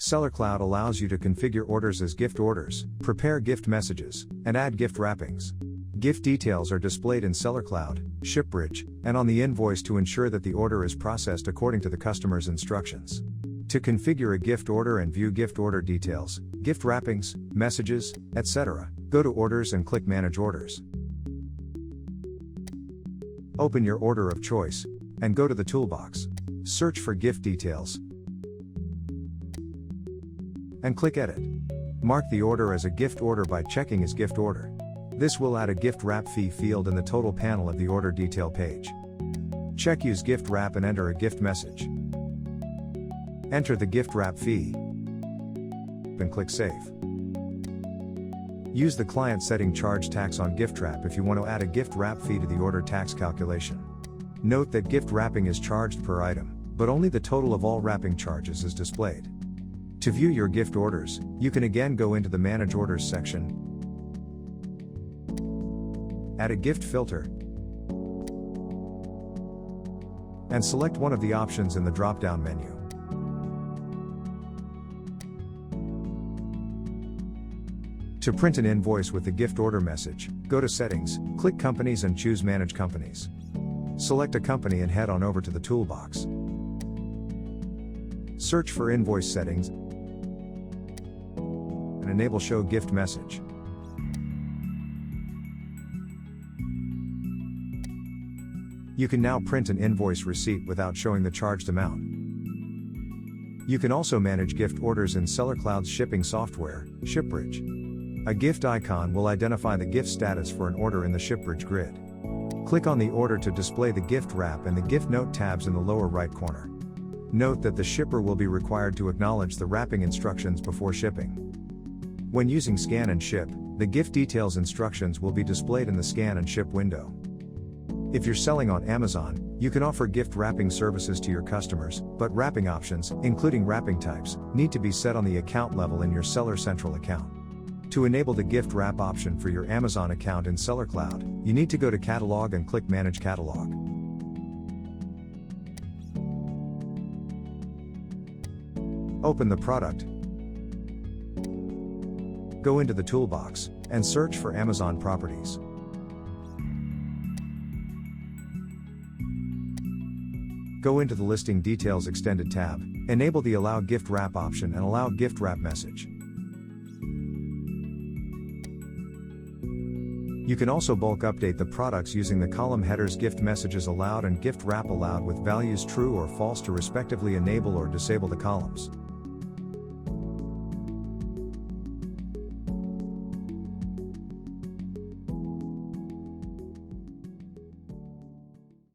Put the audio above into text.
Sellercloud allows you to configure orders as gift orders, prepare gift messages, and add gift wrappings. Gift details are displayed in Sellercloud, Shipbridge, and on the invoice to ensure that the order is processed according to the customer's instructions. To configure a gift order and view gift order details, gift wrappings, messages, etc., go to Orders and click Manage Orders. Open your order of choice, and go to the Toolbox. Search for gift details, and click Edit. Mark the order as a gift order by checking as gift order. This will add a gift wrap fee field in the total panel of the order detail page. Check Use Gift Wrap and enter a gift message. Enter the gift wrap fee, and click Save. Use the client setting Charge Tax on gift wrap if you want to add a gift wrap fee to the order tax calculation. Note that gift wrapping is charged per item, but only the total of all wrapping charges is displayed. To view your gift orders, you can again go into the Manage Orders section, add a gift filter, and select one of the options in the drop-down menu. To print an invoice with the gift order message, go to Settings, click Companies and choose Manage Companies. Select a company and head on over to the Toolbox. Search for Invoice Settings and enable Show Gift Message. You can now print an invoice receipt without showing the charged amount. You can also manage gift orders in Sellercloud's shipping software, Shipbridge. A gift icon will identify the gift status for an order in the Shipbridge grid. Click on the order to display the gift wrap and the gift note tabs in the lower right corner. Note that the shipper will be required to acknowledge the wrapping instructions before shipping. When using Scan and Ship, the gift details instructions will be displayed in the Scan and Ship window. If you're selling on Amazon, you can offer gift wrapping services to your customers, but wrapping options, including wrapping types, need to be set on the account level in your Seller Central account. To enable the gift wrap option for your Amazon account in Sellercloud, you need to go to Catalog and click Manage Catalog. Open the product, go into the Toolbox, and search for Amazon Properties. Go into the Listing Details Extended tab, enable the Allow Gift Wrap option and allow Gift Wrap Message. You can also bulk update the products using the column headers Gift Messages Allowed and Gift Wrap Allowed with values true or false to respectively enable or disable the columns.